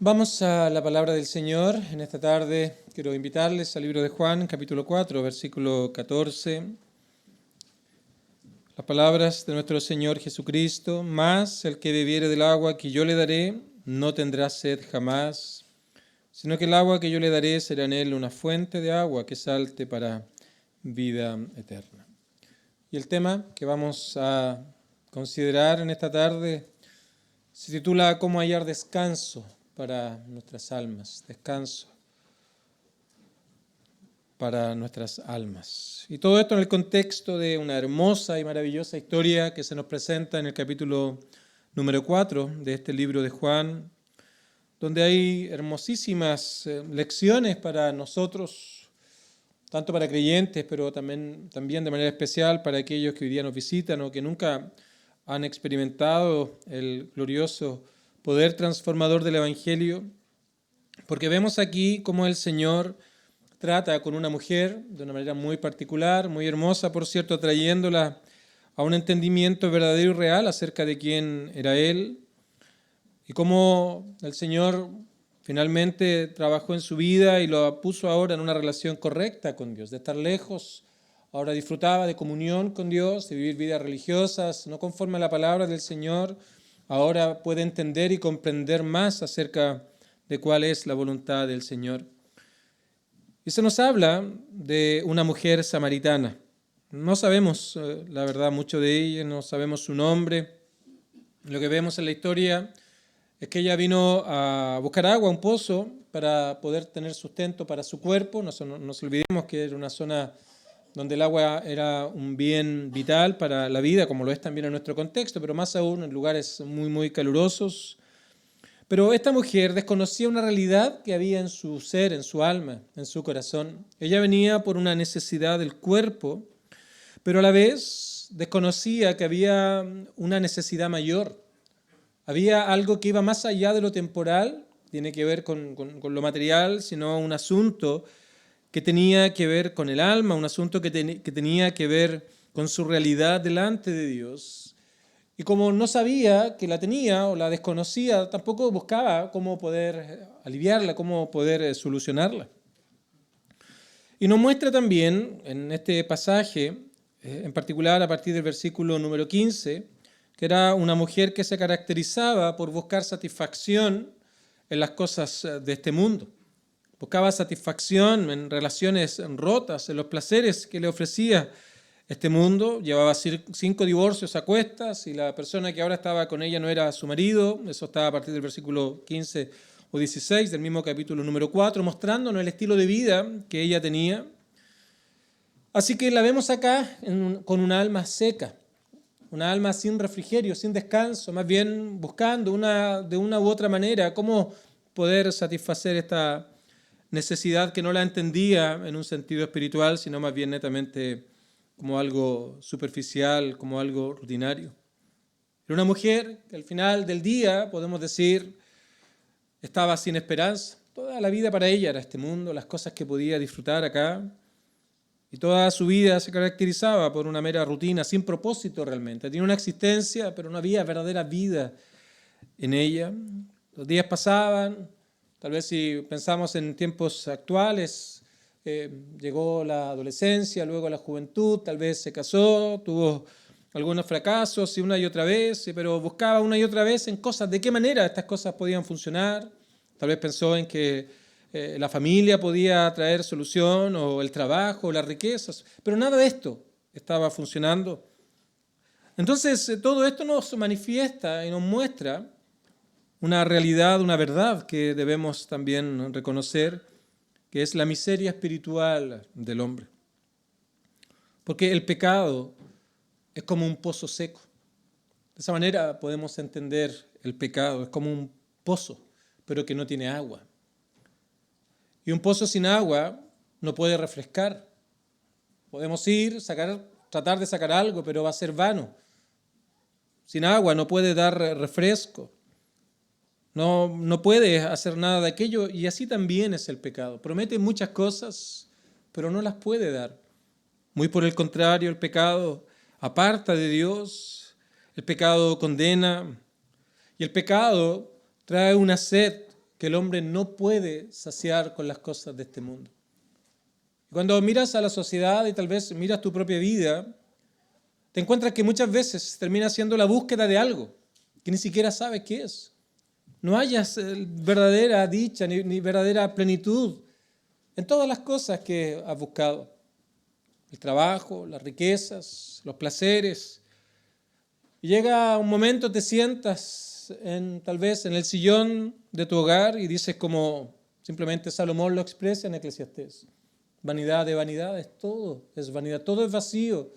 Vamos a la palabra del Señor. En esta tarde quiero invitarles al libro de Juan, capítulo 4, versículo 14. Las palabras de nuestro Señor Jesucristo: mas el que bebiere del agua que yo le daré no tendrá sed jamás, sino que el agua que yo le daré será en él una fuente de agua que salte para vida eterna. Y el tema que vamos a considerar en esta tarde se titula ¿Cómo hallar descanso para nuestras almas? Descanso para nuestras almas. Y todo esto en el contexto de una hermosa y maravillosa historia que se nos presenta en el capítulo número 4 de este libro de Juan, donde hay hermosísimas lecciones para nosotros, tanto para creyentes, pero también de manera especial para aquellos que hoy día nos visitan o que nunca han experimentado el glorioso poder transformador del Evangelio, porque vemos aquí cómo el Señor trata con una mujer de una manera muy particular, muy hermosa, por cierto, trayéndola a un entendimiento verdadero y real acerca de quién era Él, y cómo el Señor finalmente trabajó en su vida y lo puso ahora en una relación correcta con Dios, de estar lejos. Ahora disfrutaba de comunión con Dios, de vivir vidas religiosas, no conforme a la palabra del Señor. Ahora puede entender y comprender más acerca de cuál es la voluntad del Señor. Y se nos habla de una mujer samaritana. No sabemos, la verdad, mucho de ella, no sabemos su nombre. Lo que vemos en la historia es que ella vino a buscar agua, un pozo, para poder tener sustento para su cuerpo. No nos olvidemos que era una zona donde el agua era un bien vital para la vida, como lo es también en nuestro contexto, pero más aún en lugares muy, muy calurosos. Pero esta mujer desconocía una realidad que había en su ser, en su alma, en su corazón. Ella venía por una necesidad del cuerpo, pero a la vez desconocía que había una necesidad mayor. Había algo que iba más allá de lo temporal, tiene que ver con lo material, sino un asunto que tenía que ver con el alma, un asunto que tenía que ver con su realidad delante de Dios. Y como no sabía que la tenía o la desconocía, tampoco buscaba cómo poder aliviarla, cómo poder solucionarla. Y nos muestra también en este pasaje, en particular a partir del versículo número 15, que era una mujer que se caracterizaba por buscar satisfacción en las cosas de este mundo. Buscaba satisfacción en relaciones rotas, en los placeres que le ofrecía este mundo. Llevaba 5 divorcios a cuestas y la persona que ahora estaba con ella no era su marido. Eso está a partir del versículo 15 o 16 del mismo capítulo número 4, mostrándonos el estilo de vida que ella tenía. Así que la vemos acá con una alma seca, una alma sin refrigerio, sin descanso, más bien buscando de una u otra manera cómo poder satisfacer esta necesidad que no la entendía en un sentido espiritual, sino más bien netamente como algo superficial, como algo rutinario. Era una mujer que al final del día, podemos decir, estaba sin esperanza. Toda la vida para ella era este mundo, las cosas que podía disfrutar acá. Y toda su vida se caracterizaba por una mera rutina, sin propósito realmente. Tenía una existencia, pero no había verdadera vida en ella. Los días pasaban. Tal vez si pensamos en tiempos actuales, llegó la adolescencia, luego la juventud, tal vez se casó, tuvo algunos fracasos y una y otra vez, pero buscaba una y otra vez en cosas, de qué manera estas cosas podían funcionar. Tal vez pensó en que la familia podía traer solución, o el trabajo, o las riquezas, pero nada de esto estaba funcionando. Entonces, todo esto nos manifiesta y nos muestra una realidad, una verdad que debemos también reconocer, que es la miseria espiritual del hombre. Porque el pecado es como un pozo seco. De esa manera podemos entender el pecado, es como un pozo, pero que no tiene agua. Y un pozo sin agua no puede refrescar. Podemos tratar de sacar algo, pero va a ser vano. Sin agua no puede dar refresco. No puede hacer nada de aquello, y así también es el pecado. Promete muchas cosas, pero no las puede dar. Muy por el contrario, el pecado aparta de Dios, el pecado condena, y el pecado trae una sed que el hombre no puede saciar con las cosas de este mundo. Cuando miras a la sociedad y tal vez miras tu propia vida, te encuentras que muchas veces termina siendo la búsqueda de algo que ni siquiera sabes qué es. No hayas verdadera dicha ni verdadera plenitud en todas las cosas que has buscado. El trabajo, las riquezas, los placeres. Y llega un momento, te sientas tal vez en el sillón de tu hogar y dices como simplemente Salomón lo expresa en Eclesiastés. Vanidad de vanidades, todo es vanidad, todo es vacío.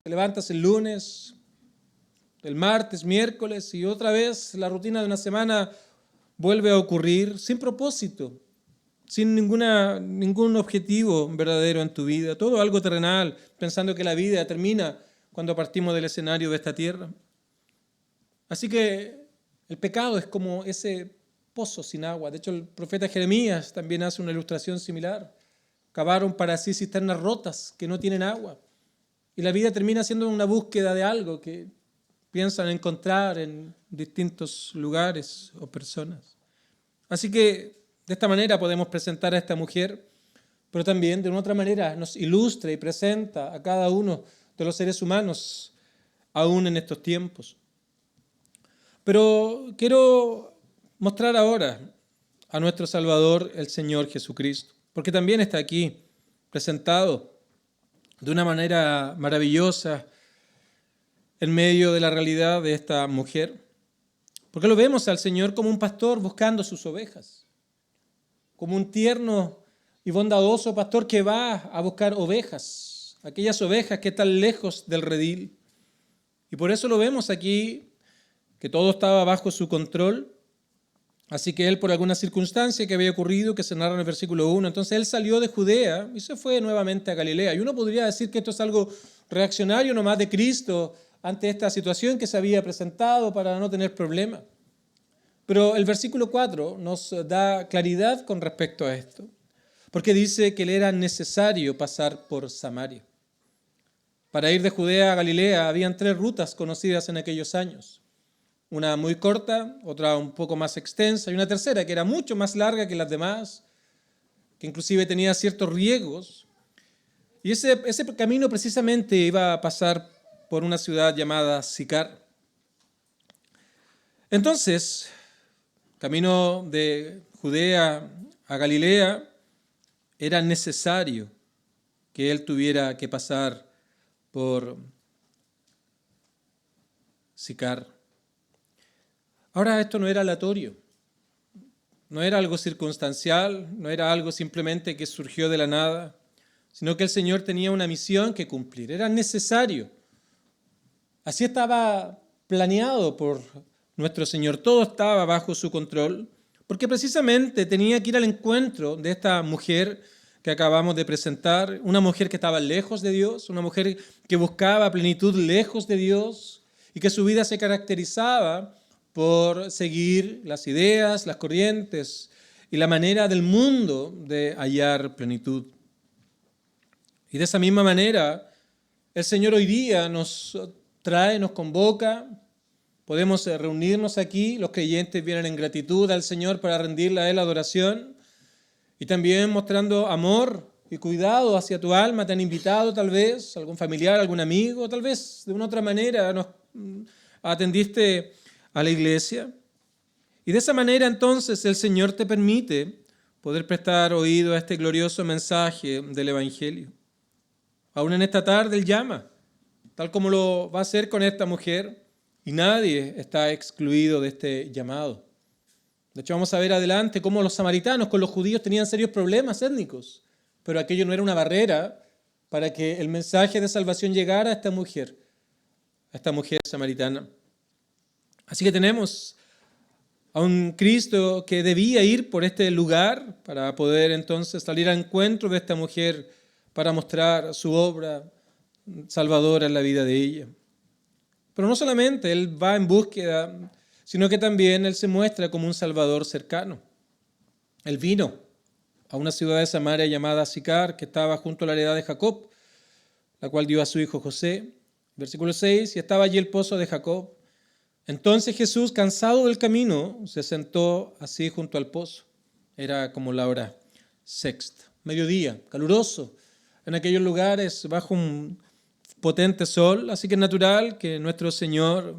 Te levantas el lunes, el martes, miércoles y otra vez la rutina de una semana vuelve a ocurrir sin propósito, sin ningún objetivo verdadero en tu vida, todo algo terrenal, pensando que la vida termina cuando partimos del escenario de esta tierra. Así que el pecado es como ese pozo sin agua. De hecho, el profeta Jeremías también hace una ilustración similar. Cavaron para sí cisternas rotas que no tienen agua. Y la vida termina siendo una búsqueda de algo que piensan encontrar en distintos lugares o personas. Así que de esta manera podemos presentar a esta mujer, pero también de una otra manera nos ilustra y presenta a cada uno de los seres humanos aún en estos tiempos. Pero quiero mostrar ahora a nuestro Salvador, el Señor Jesucristo, porque también está aquí presentado de una manera maravillosa en medio de la realidad de esta mujer. Porque lo vemos al Señor como un pastor buscando sus ovejas, como un tierno y bondadoso pastor que va a buscar ovejas, aquellas ovejas que están lejos del redil. Y por eso lo vemos aquí, que todo estaba bajo su control. Así que él, por alguna circunstancia que había ocurrido, que se narra en el versículo 1, entonces él salió de Judea y se fue nuevamente a Galilea. Y uno podría decir que esto es algo reaccionario nomás de Cristo ante esta situación que se había presentado para no tener problema. Pero el versículo 4 nos da claridad con respecto a esto, porque dice que le era necesario pasar por Samaria. Para ir de Judea a Galilea habían 3 rutas conocidas en aquellos años. Una muy corta, otra un poco más extensa y una tercera que era mucho más larga que las demás, que inclusive tenía ciertos riesgos. Y ese camino precisamente iba a pasar por una ciudad llamada Sicar. Entonces, camino de Judea a Galilea, era necesario que él tuviera que pasar por Sicar. Ahora, esto no era aleatorio, no era algo circunstancial, no era algo simplemente que surgió de la nada, sino que el Señor tenía una misión que cumplir, era necesario. Así estaba planeado por nuestro Señor, todo estaba bajo su control, porque precisamente tenía que ir al encuentro de esta mujer que acabamos de presentar, una mujer que estaba lejos de Dios, una mujer que buscaba plenitud lejos de Dios y que su vida se caracterizaba por seguir las ideas, las corrientes y la manera del mundo de hallar plenitud. Y de esa misma manera, el Señor hoy día nos trae, nos convoca, podemos reunirnos aquí, los creyentes vienen en gratitud al Señor para rendirle a Él adoración y también mostrando amor y cuidado hacia tu alma. Te han invitado tal vez, algún familiar, algún amigo, tal vez de una otra manera nos atendiste a la iglesia. Y de esa manera entonces el Señor te permite poder prestar oído a este glorioso mensaje del Evangelio. Aún en esta tarde Él llama, tal como lo va a hacer con esta mujer, y nadie está excluido de este llamado. De hecho, vamos a ver adelante cómo los samaritanos con los judíos tenían serios problemas étnicos, pero aquello no era una barrera para que el mensaje de salvación llegara a esta mujer samaritana. Así que tenemos a un Cristo que debía ir por este lugar para poder entonces salir al encuentro de esta mujer para mostrar su obra salvadora en la vida de ella. Pero no solamente Él va en búsqueda, sino que también Él se muestra como un Salvador cercano. Él vino a una ciudad de Samaria llamada Sicar, que estaba junto a la heredad de Jacob, la cual dio a su hijo José. Versículo 6, y estaba allí el pozo de Jacob. Entonces Jesús, cansado del camino, se sentó así junto al pozo. Era como la hora sexta, mediodía, caluroso, en aquellos lugares bajo un potente sol, así que es natural que nuestro Señor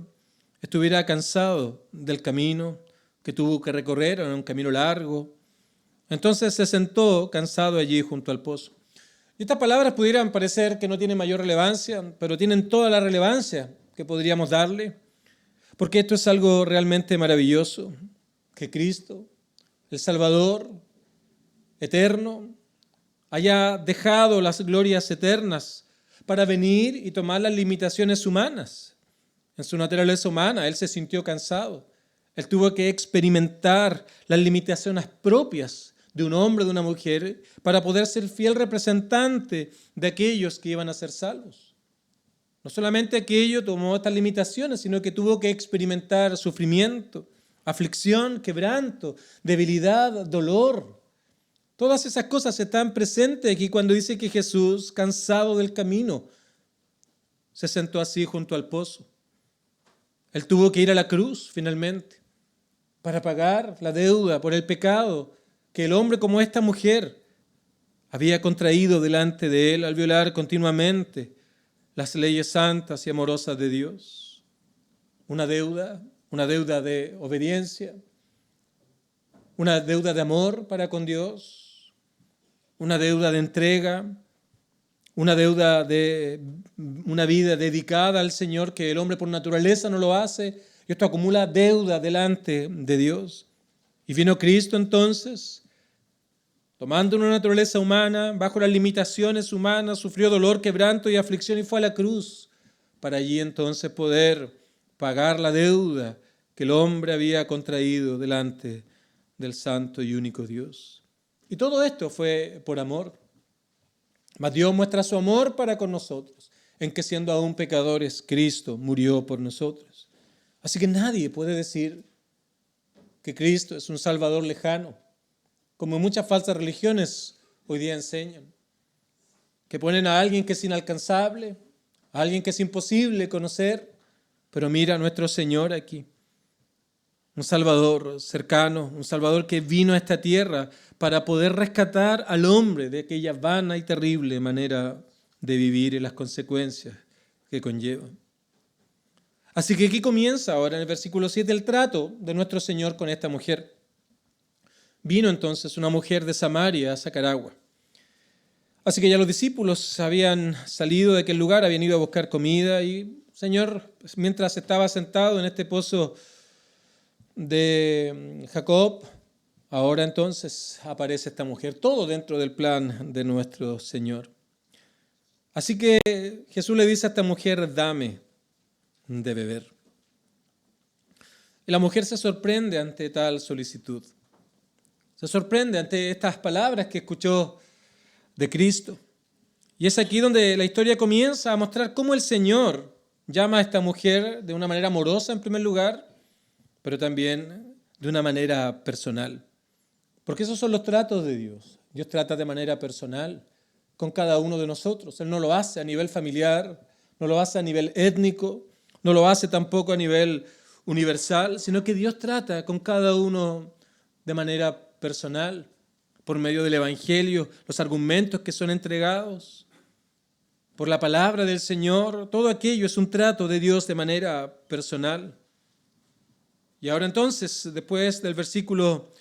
estuviera cansado del camino que tuvo que recorrer, era un camino largo. Entonces se sentó cansado allí junto al pozo. Y estas palabras pudieran parecer que no tienen mayor relevancia, pero tienen toda la relevancia que podríamos darle, porque esto es algo realmente maravilloso, que Cristo, el Salvador eterno, haya dejado las glorias eternas para venir y tomar las limitaciones humanas. En su naturaleza humana, Él se sintió cansado. Él tuvo que experimentar las limitaciones propias de un hombre, de una mujer, para poder ser fiel representante de aquellos que iban a ser salvos. No solamente aquello tomó estas limitaciones, sino que tuvo que experimentar sufrimiento, aflicción, quebranto, debilidad, dolor. Todas esas cosas están presentes aquí cuando dice que Jesús, cansado del camino, se sentó así junto al pozo. Él tuvo que ir a la cruz finalmente para pagar la deuda por el pecado que el hombre como esta mujer había contraído delante de él al violar continuamente las leyes santas y amorosas de Dios. Una deuda de obediencia, una deuda de amor para con Dios, una deuda de entrega, una deuda de una vida dedicada al Señor que el hombre por naturaleza no lo hace, y esto acumula deuda delante de Dios. Y vino Cristo entonces, tomando una naturaleza humana, bajo las limitaciones humanas, sufrió dolor, quebranto y aflicción y fue a la cruz para allí entonces poder pagar la deuda que el hombre había contraído delante del santo y único Dios. Y todo esto fue por amor. Mas Dios muestra su amor para con nosotros, en que siendo aún pecadores, Cristo murió por nosotros. Así que nadie puede decir que Cristo es un Salvador lejano, como muchas falsas religiones hoy día enseñan, que ponen a alguien que es inalcanzable, a alguien que es imposible conocer, pero mira a nuestro Señor aquí, un Salvador cercano, un Salvador que vino a esta tierra para poder rescatar al hombre de aquella vana y terrible manera de vivir y las consecuencias que conllevan. Así que aquí comienza ahora en el versículo 7 el trato de nuestro Señor con esta mujer. Vino entonces una mujer de Samaria a sacar agua. Así que ya los discípulos habían salido de aquel lugar, habían ido a buscar comida y Señor, mientras estaba sentado en este pozo de Jacob, ahora entonces aparece esta mujer, todo dentro del plan de nuestro Señor. Así que Jesús le dice a esta mujer, dame de beber. Y la mujer se sorprende ante tal solicitud. Se sorprende ante estas palabras que escuchó de Cristo. Y es aquí donde la historia comienza a mostrar cómo el Señor llama a esta mujer de una manera amorosa en primer lugar, pero también de una manera personal. Porque esos son los tratos de Dios. Dios trata de manera personal con cada uno de nosotros. Él no lo hace a nivel familiar, no lo hace a nivel étnico, no lo hace tampoco a nivel universal, sino que Dios trata con cada uno de manera personal, por medio del Evangelio, los argumentos que son entregados, por la palabra del Señor. Todo aquello es un trato de Dios de manera personal. Y ahora entonces, después del versículo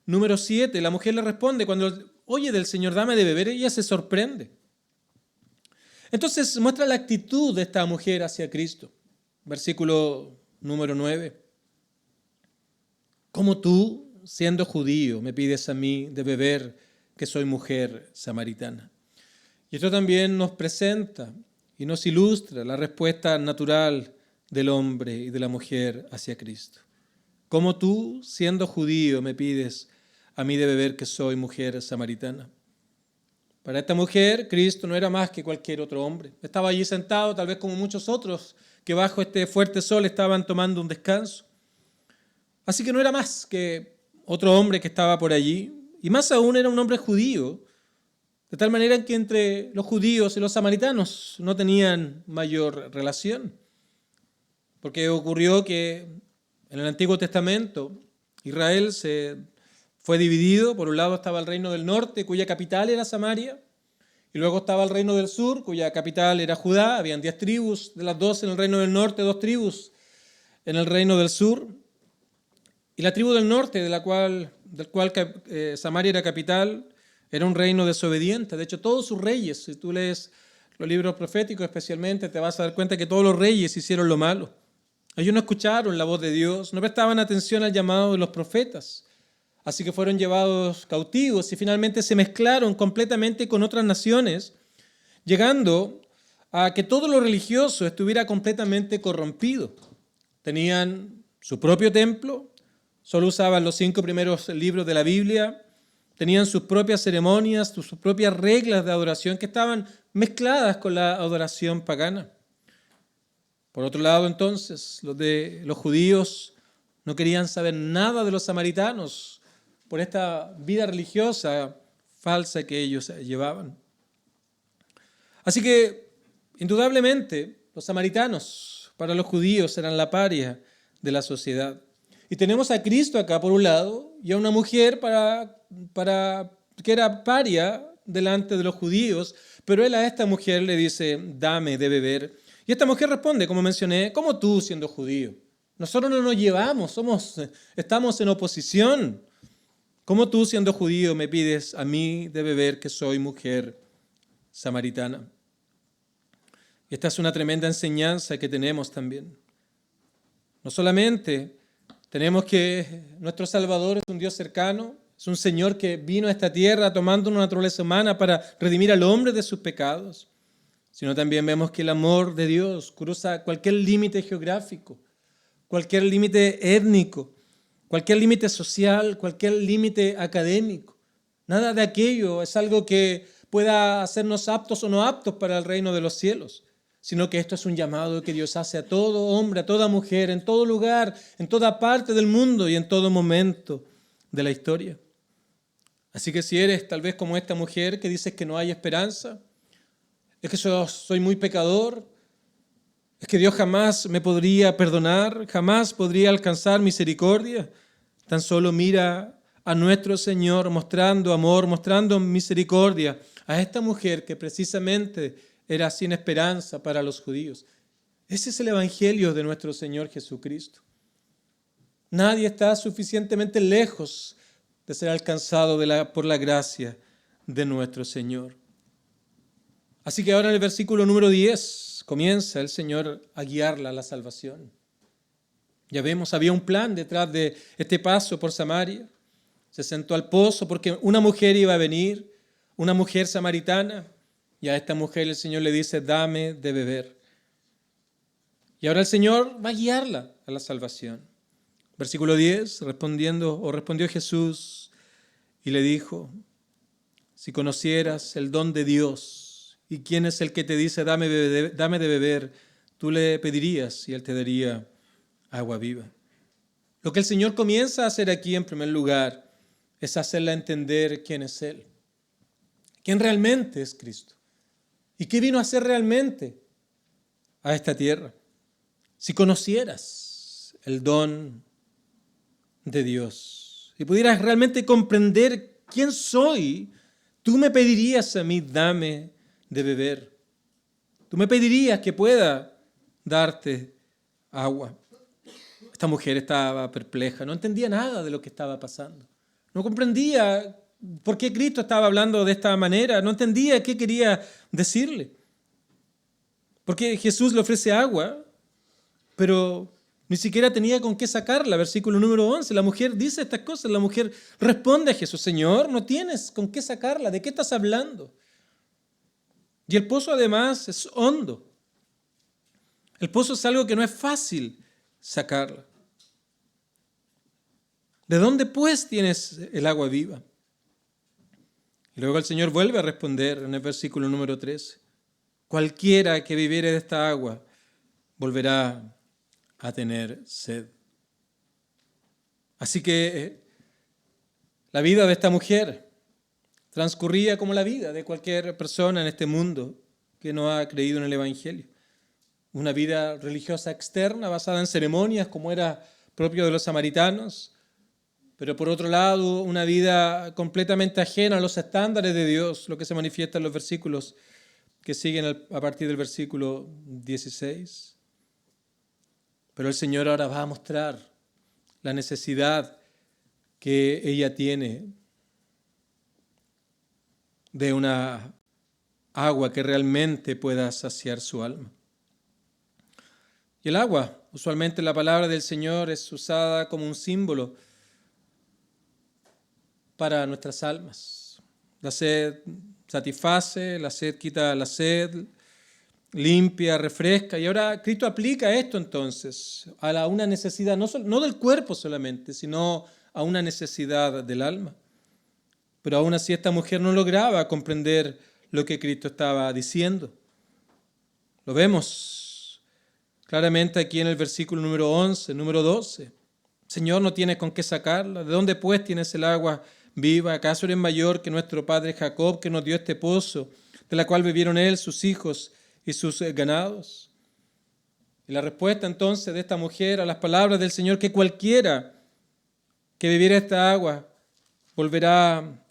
número 7, la mujer le responde, cuando oye del Señor, dame de beber, ella se sorprende. Entonces muestra la actitud de esta mujer hacia Cristo. Versículo número 9. ¿Cómo tú, siendo judío, me pides a mí de beber, que soy mujer samaritana? Y esto también nos presenta y nos ilustra la respuesta natural del hombre y de la mujer hacia Cristo. ¿Cómo tú, siendo judío, me pides a mí de beber, que soy mujer samaritana? Para esta mujer, Cristo no era más que cualquier otro hombre. Estaba allí sentado, tal vez como muchos otros, que bajo este fuerte sol estaban tomando un descanso. Así que no era más que otro hombre que estaba por allí, y más aún era un hombre judío, de tal manera que entre los judíos y los samaritanos no tenían mayor relación. porque ocurrió que en el Antiguo Testamento Israel se fue dividido. Por un lado estaba el reino del norte, cuya capital era Samaria, y luego estaba el reino del sur, cuya capital era Judá. Habían 10 tribus de las 12 en el reino del norte, 2 tribus en el reino del sur. Y la tribu del norte, del cual Samaria era capital, era un reino desobediente. De hecho, todos sus reyes, si tú lees los libros proféticos especialmente, te vas a dar cuenta que todos los reyes hicieron lo malo. Ellos no escucharon la voz de Dios, no prestaban atención al llamado de los profetas. Así que fueron llevados cautivos y finalmente se mezclaron completamente con otras naciones, llegando a que todo lo religioso estuviera completamente corrompido. Tenían su propio templo, solo usaban los 5 primeros libros de la Biblia, tenían sus propias ceremonias, sus propias reglas de adoración que estaban mezcladas con la adoración pagana. Por otro lado, entonces, los judíos no querían saber nada de los samaritanos por esta vida religiosa falsa que ellos llevaban. Así que, indudablemente, los samaritanos para los judíos eran la paria de la sociedad. Y tenemos a Cristo acá por un lado y a una mujer que era paria delante de los judíos, pero él a esta mujer le dice, dame de beber. Y esta mujer responde, como mencioné, ¿cómo tú siendo judío? Nosotros no nos llevamos, estamos en oposición. ¿Cómo tú siendo judío me pides a mí de beber que soy mujer samaritana? Y esta es una tremenda enseñanza que tenemos también. No solamente tenemos que nuestro Salvador es un Dios cercano, es un Señor que vino a esta tierra tomando una naturaleza humana para redimir al hombre de sus pecados, sino también vemos que el amor de Dios cruza cualquier límite geográfico, cualquier límite étnico, cualquier límite social, cualquier límite académico. Nada de aquello es algo que pueda hacernos aptos o no aptos para el reino de los cielos, sino que esto es un llamado que Dios hace a todo hombre, a toda mujer, en todo lugar, en toda parte del mundo y en todo momento de la historia. Así que si eres tal vez como esta mujer que dices que no hay esperanza, es que soy muy pecador, es que Dios jamás me podría perdonar, jamás podría alcanzar misericordia, tan solo mira a nuestro Señor mostrando amor, mostrando misericordia a esta mujer que precisamente era sin esperanza para los judíos. Ese es el evangelio de nuestro Señor Jesucristo. Nadie está suficientemente lejos de ser alcanzado por la gracia de nuestro Señor. Así que ahora en el versículo número 10 comienza el Señor a guiarla a la salvación. Ya vemos, había un plan detrás de este paso por Samaria. Se sentó al pozo porque una mujer iba a venir, una mujer samaritana, y a esta mujer el Señor le dice, dame de beber. Y ahora el Señor va a guiarla a la salvación. Versículo 10, respondió Jesús y le dijo, si conocieras el don de Dios y quién es el que te dice, dame de beber, tú le pedirías y él te daría agua viva. Lo que el Señor comienza a hacer aquí en primer lugar es hacerla entender quién es Él, quién realmente es Cristo y qué vino a hacer realmente a esta tierra. Si conocieras el don de Dios y pudieras realmente comprender quién soy, tú me pedirías a mí, dame de beber. Tú me pedirías que pueda darte agua. Esta mujer estaba perpleja, no entendía nada de lo que estaba pasando. No comprendía por qué Cristo estaba hablando de esta manera, no entendía qué quería decirle. Porque Jesús le ofrece agua, pero ni siquiera tenía con qué sacarla. Versículo número 11, la mujer dice estas cosas, la mujer responde a Jesús, Señor, no tienes con qué sacarla, ¿de qué estás hablando? Y el pozo además es hondo. El pozo es algo que no es fácil sacarla. ¿De dónde pues tienes el agua viva? Y luego el Señor vuelve a responder en el versículo número 13. Cualquiera que bebiere de esta agua volverá a tener sed. Así que la vida de esta mujer transcurría como la vida de cualquier persona en este mundo que no ha creído en el Evangelio. una vida religiosa externa basada en ceremonias como era propio de los samaritanos, pero por otro lado una vida completamente ajena a los estándares de Dios, lo que se manifiesta en los versículos que siguen a partir del versículo 16. Pero el Señor ahora va a mostrar la necesidad que ella tiene de una agua que realmente pueda saciar su alma. Y el agua, usualmente la palabra del Señor es usada como un símbolo para nuestras almas. La sed satisface, la sed quita la sed, limpia, refresca. Y ahora Cristo aplica esto entonces a una necesidad, no del cuerpo solamente, sino a una necesidad del alma. Pero aún así esta mujer no lograba comprender lo que Cristo estaba diciendo. Lo vemos claramente aquí en el versículo número 11, número 12. Señor, no tienes con qué sacarla. ¿De dónde pues tienes el agua viva? ¿Acaso eres mayor que nuestro padre Jacob, que nos dio este pozo, de la cual bebieron él, sus hijos y sus ganados? Y la respuesta entonces de esta mujer a las palabras del Señor, que cualquiera que bebiera esta agua volverá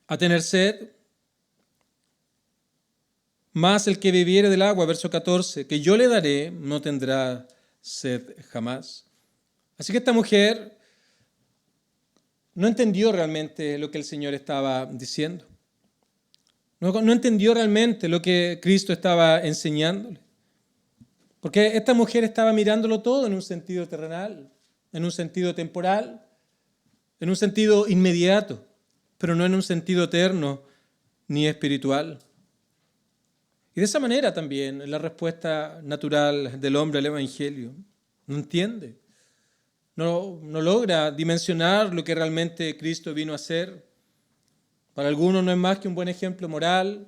a tener sed, más el que bebiere del agua, verso 14, que yo le daré, no tendrá sed jamás. Así que esta mujer no entendió realmente lo que el Señor estaba diciendo. No entendió realmente lo que Cristo estaba enseñándole. Porque esta mujer estaba mirándolo todo en un sentido terrenal, en un sentido temporal, en un sentido inmediato, pero no en un sentido eterno ni espiritual. Y de esa manera también es la respuesta natural del hombre al Evangelio. No entiende, no logra dimensionar lo que realmente Cristo vino a hacer. Para algunos no es más que un buen ejemplo moral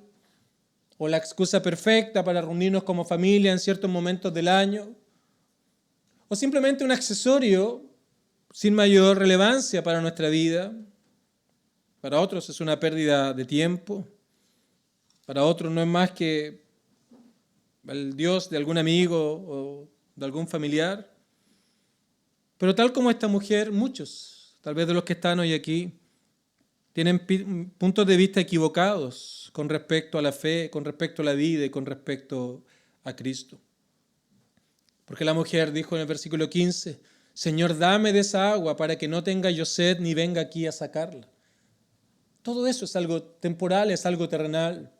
o la excusa perfecta para reunirnos como familia en ciertos momentos del año, o simplemente un accesorio sin mayor relevancia para nuestra vida. Para otros es una pérdida de tiempo. Para otros no es más que el Dios de algún amigo o de algún familiar. Pero tal como esta mujer, muchos, tal vez de los que están hoy aquí, tienen puntos de vista equivocados con respecto a la fe, con respecto a la vida y con respecto a Cristo. Porque la mujer dijo en el versículo 15, Señor, dame de esa agua para que no tenga yo sed ni venga aquí a sacarla. Todo eso es algo temporal, es algo terrenal.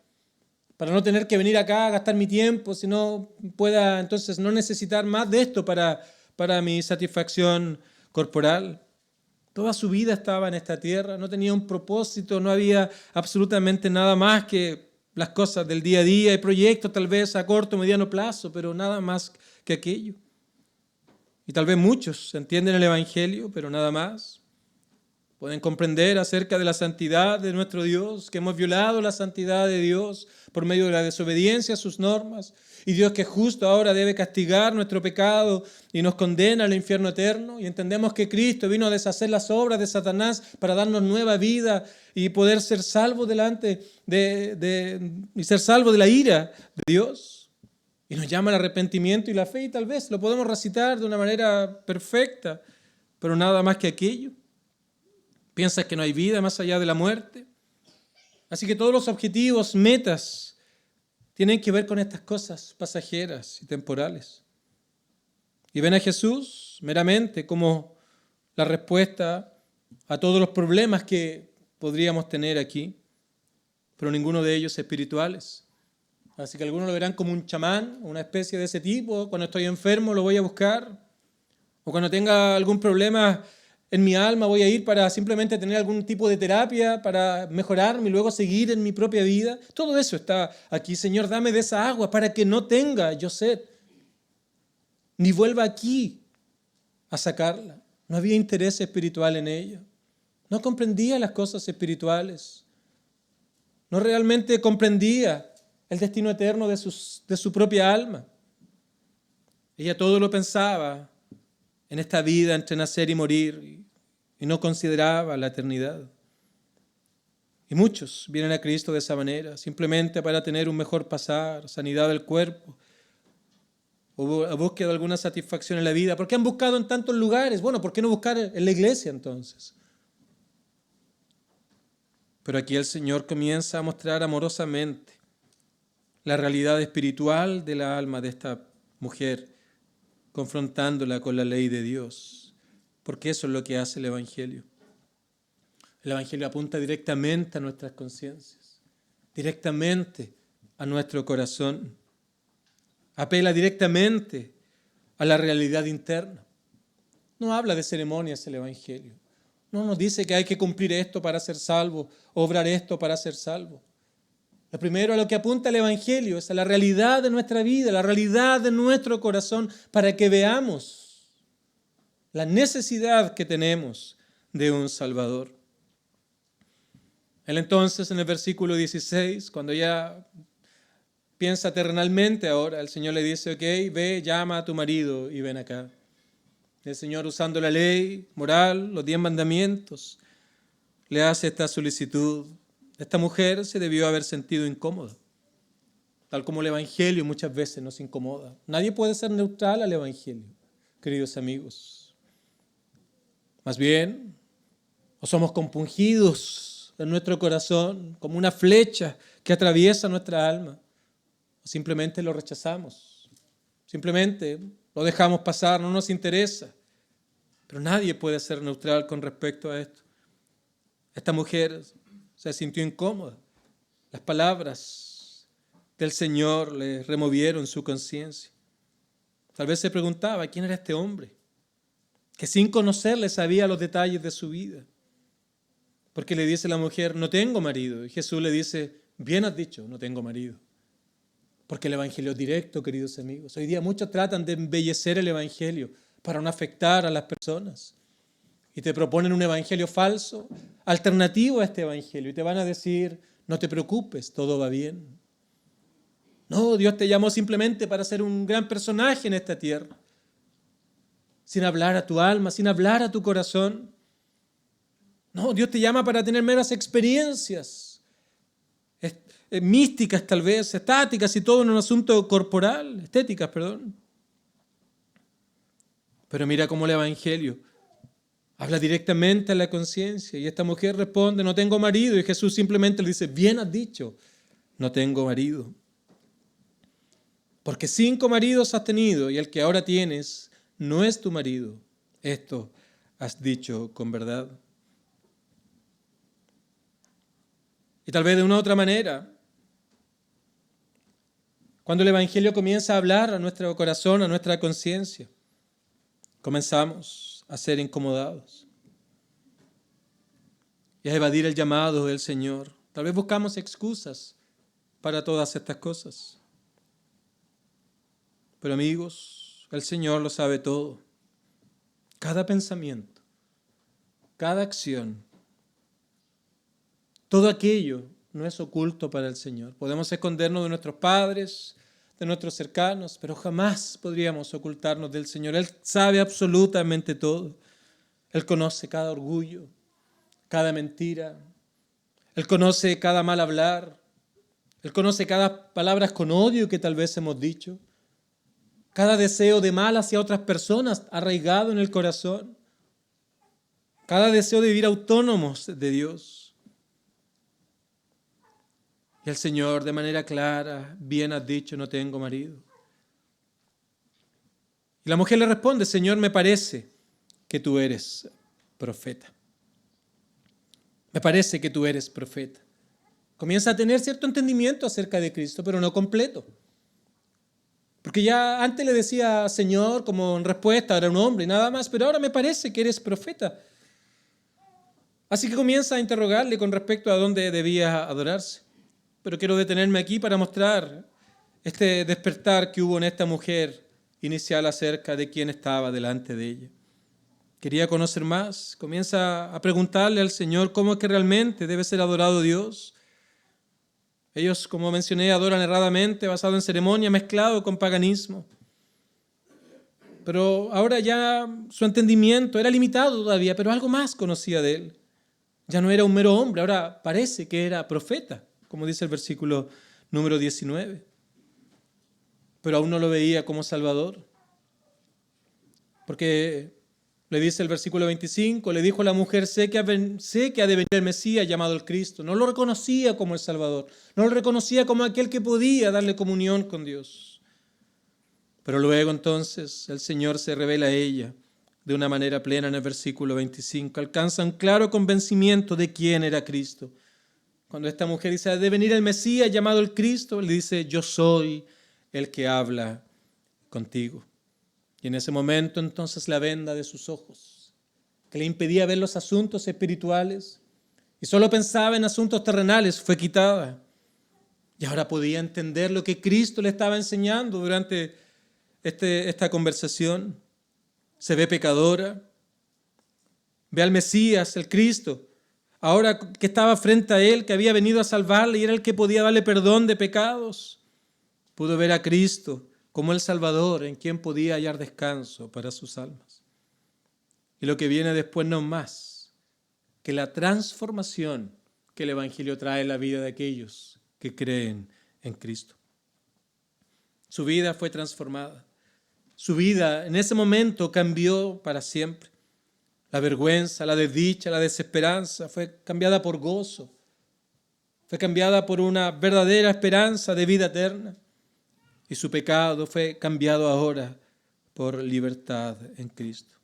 Para no tener que venir acá a gastar mi tiempo, sino pueda entonces no necesitar más de esto para mi satisfacción corporal. Toda su vida estaba en esta tierra, no tenía un propósito, no había absolutamente nada más que las cosas del día a día y proyectos tal vez a corto o mediano plazo, pero nada más que aquello. Y tal vez muchos entienden el Evangelio, pero nada más. Pueden comprender acerca de la santidad de nuestro Dios, que hemos violado la santidad de Dios por medio de la desobediencia a sus normas, y Dios que justo ahora debe castigar nuestro pecado y nos condena al infierno eterno, y entendemos que Cristo vino a deshacer las obras de Satanás para darnos nueva vida y poder ser salvos delante y ser salvos de la ira de Dios. Y nos llama al arrepentimiento y la fe, y tal vez lo podemos recitar de una manera perfecta, pero nada más que aquello. ¿Piensas que no hay vida más allá de la muerte? Así que todos los objetivos, metas, tienen que ver con estas cosas pasajeras y temporales. Y ven a Jesús meramente como la respuesta a todos los problemas que podríamos tener aquí, pero ninguno de ellos espirituales. Así que algunos lo verán como un chamán, una especie de ese tipo. Cuando estoy enfermo lo voy a buscar, o cuando tenga algún problema en mi alma voy a ir para simplemente tener algún tipo de terapia para mejorarme y luego seguir en mi propia vida. Todo eso está aquí. Señor, dame de esa agua para que no tenga yo sed, ni vuelva aquí a sacarla. No había interés espiritual en ella. No comprendía las cosas espirituales. No realmente comprendía el destino eterno de su propia alma. Ella todo lo pensaba en esta vida entre nacer y morir, y no consideraba la eternidad. Y muchos vienen a Cristo de esa manera, simplemente para tener un mejor pasar, sanidad del cuerpo, o a búsqueda de alguna satisfacción en la vida. ¿Por qué han buscado en tantos lugares? Bueno, ¿por qué no buscar en la iglesia entonces? Pero aquí el Señor comienza a mostrar amorosamente la realidad espiritual de la alma de esta mujer, confrontándola con la ley de Dios, porque eso es lo que hace el Evangelio. El Evangelio apunta directamente a nuestras conciencias, directamente a nuestro corazón, apela directamente a la realidad interna. No habla de ceremonias el Evangelio. No nos dice que hay que cumplir esto para ser salvo, obrar esto para ser salvo. Lo primero a lo que apunta el Evangelio es a la realidad de nuestra vida, la realidad de nuestro corazón, para que veamos la necesidad que tenemos de un Salvador. Él entonces, en el versículo 16, cuando ya piensa terrenalmente ahora, el Señor le dice, ok, ve, llama a tu marido y ven acá. El Señor, usando la ley moral, los 10 mandamientos, le hace esta solicitud. Esta mujer se debió haber sentido incómoda, tal como el Evangelio muchas veces nos incomoda. Nadie puede ser neutral al Evangelio, queridos amigos. Más bien, o somos compungidos en nuestro corazón como una flecha que atraviesa nuestra alma, o simplemente lo rechazamos, simplemente lo dejamos pasar, no nos interesa. Pero nadie puede ser neutral con respecto a esto. Esta mujer se sintió incómoda. Las palabras del Señor le removieron su conciencia. Tal vez se preguntaba quién era este hombre, que sin conocerle sabía los detalles de su vida. Porque le dice la mujer, no tengo marido. Y Jesús le dice, bien has dicho, no tengo marido. Porque el Evangelio es directo, queridos amigos. Hoy día muchos tratan de embellecer el Evangelio para no afectar a las personas. Y te proponen un evangelio falso, alternativo a este evangelio. Y te van a decir, no te preocupes, todo va bien. No, Dios te llamó simplemente para ser un gran personaje en esta tierra. Sin hablar a tu alma, sin hablar a tu corazón. No, Dios te llama para tener meras experiencias. Místicas tal vez, estáticas y todo en un asunto corporal, estéticas, perdón. Pero mira cómo el evangelio habla directamente a la conciencia y esta mujer responde, no tengo marido, y Jesús simplemente le dice, bien has dicho, no tengo marido. Porque 5 maridos has tenido y el que ahora tienes no es tu marido. Esto has dicho con verdad. Y tal vez de una u otra manera, cuando el Evangelio comienza a hablar a nuestro corazón, a nuestra conciencia, comenzamos a ser incomodados y a evadir el llamado del Señor. Tal vez buscamos excusas para todas estas cosas. Pero amigos, el Señor lo sabe todo. Cada pensamiento, cada acción, todo aquello no es oculto para el Señor. Podemos escondernos de nuestros padres, de nuestros cercanos, pero jamás podríamos ocultarnos del Señor. Él sabe absolutamente todo. Él conoce cada orgullo, cada mentira. Él conoce cada mal hablar. Él conoce cada palabra con odio que tal vez hemos dicho. Cada deseo de mal hacia otras personas arraigado en el corazón. Cada deseo de vivir autónomos de Dios. Y el Señor de manera clara, bien has dicho, no tengo marido. Y la mujer le responde, Señor, me parece que tú eres profeta. Me parece que tú eres profeta. Comienza a tener cierto entendimiento acerca de Cristo, pero no completo. Porque ya antes le decía Señor como en respuesta, era un hombre y nada más, pero ahora me parece que eres profeta. Así que comienza a interrogarle con respecto a dónde debía adorarse. Pero quiero detenerme aquí para mostrar este despertar que hubo en esta mujer inicial acerca de quién estaba delante de ella. Quería conocer más. Comienza a preguntarle al Señor cómo es que realmente debe ser adorado Dios. Ellos, como mencioné, adoran erradamente, basado en ceremonia, mezclado con paganismo. Pero ahora ya su entendimiento era limitado todavía, pero algo más conocía de él. Ya no era un mero hombre, ahora parece que era profeta, como dice el versículo número 19. pero aún no lo veía como Salvador. Porque le dice el versículo 25, le dijo a la mujer, sé que ha de venir el Mesías llamado el Cristo. No lo reconocía como el Salvador, no lo reconocía como aquel que podía darle comunión con Dios. Pero luego entonces el Señor se revela a ella de una manera plena en el versículo 25. Alcanza un claro convencimiento de quién era Cristo. Cuando esta mujer dice, ha de venir el Mesías llamado el Cristo, le dice, yo soy el que habla contigo. Y en ese momento entonces la venda de sus ojos, que le impedía ver los asuntos espirituales y solo pensaba en asuntos terrenales, fue quitada. Y ahora podía entender lo que Cristo le estaba enseñando durante esta conversación. Se ve pecadora, ve al Mesías, el Cristo, ahora que estaba frente a él, que había venido a salvarle y era el que podía darle perdón de pecados. Pudo ver a Cristo como el Salvador, en quien podía hallar descanso para sus almas. Y lo que viene después no es más que la transformación que el Evangelio trae en la vida de aquellos que creen en Cristo. Su vida fue transformada. Su vida en ese momento cambió para siempre. La vergüenza, la desdicha, la desesperanza fue cambiada por gozo. Fue cambiada por una verdadera esperanza de vida eterna. Y su pecado fue cambiado ahora por libertad en Cristo.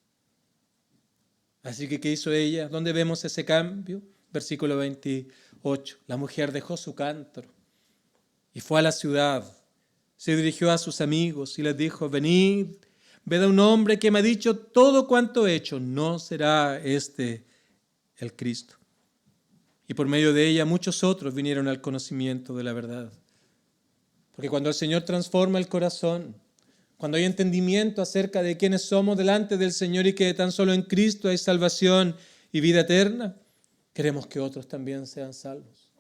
Así que, ¿qué hizo ella? ¿Dónde vemos ese cambio? Versículo 28. La mujer dejó su cántaro y fue a la ciudad. Se dirigió a sus amigos y les dijo, venid, ved a un hombre que me ha dicho todo cuanto he hecho. ¿No será este el Cristo? Y por medio de ella muchos otros vinieron al conocimiento de la verdad. Porque cuando el Señor transforma el corazón, cuando hay entendimiento acerca de quiénes somos delante del Señor y que tan solo en Cristo hay salvación y vida eterna, queremos que otros también sean salvos.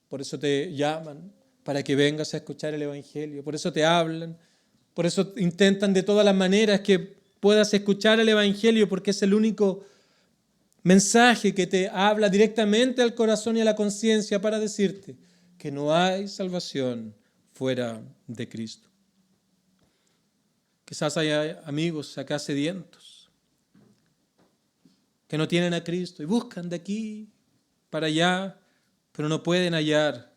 Por eso te llaman, para que vengas a escuchar el Evangelio. Por eso te hablan, por eso intentan de todas las maneras que puedas escuchar el Evangelio, porque es el único mensaje que te habla directamente al corazón y a la conciencia para decirte que no hay salvación fuera de Cristo. Quizás haya amigos acá sedientos que no tienen a Cristo y buscan de aquí para allá, pero no pueden hallar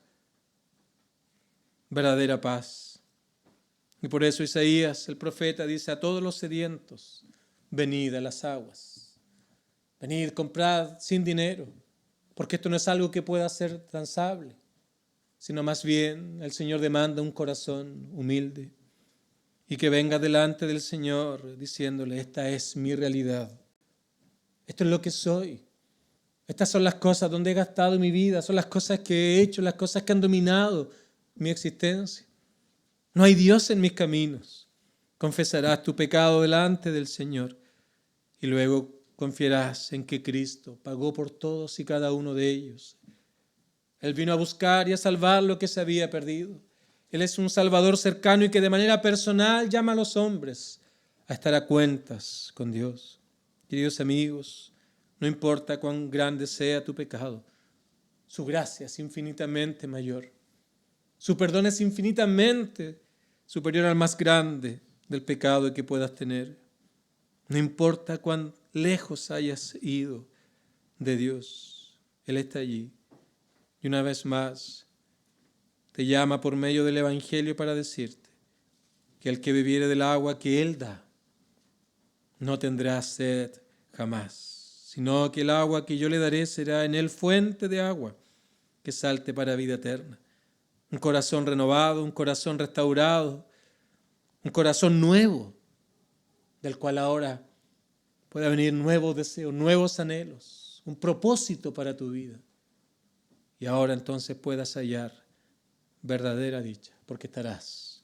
verdadera paz. Y por eso Isaías, el profeta, dice a todos los sedientos, venid a las aguas, venid, comprad sin dinero, porque esto no es algo que pueda ser transable, sino más bien el Señor demanda un corazón humilde y que venga delante del Señor diciéndole, esta es mi realidad, esto es lo que soy, estas son las cosas donde he gastado mi vida, son las cosas que he hecho, las cosas que han dominado mi existencia. No hay Dios en mis caminos. Confesarás tu pecado delante del Señor y luego confiarás en que Cristo pagó por todos y cada uno de ellos. Él vino a buscar y a salvar lo que se había perdido. Él es un Salvador cercano y que de manera personal llama a los hombres a estar a cuentas con Dios. Queridos amigos, no importa cuán grande sea tu pecado, su gracia es infinitamente mayor. Su perdón es infinitamente superior al más grande del pecado que puedas tener. No importa cuán lejos hayas ido de Dios, Él está allí. Y una vez más, te llama por medio del Evangelio para decirte que el que bebiere del agua que Él da, no tendrá sed jamás, sino que el agua que yo le daré será en él fuente de agua que salte para vida eterna. Un corazón renovado, un corazón restaurado, un corazón nuevo, del cual ahora pueda venir nuevos deseos, nuevos anhelos, un propósito para tu vida. Y ahora entonces puedas hallar verdadera dicha, porque estarás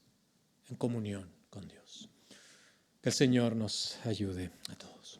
en comunión con Dios. Que el Señor nos ayude a todos.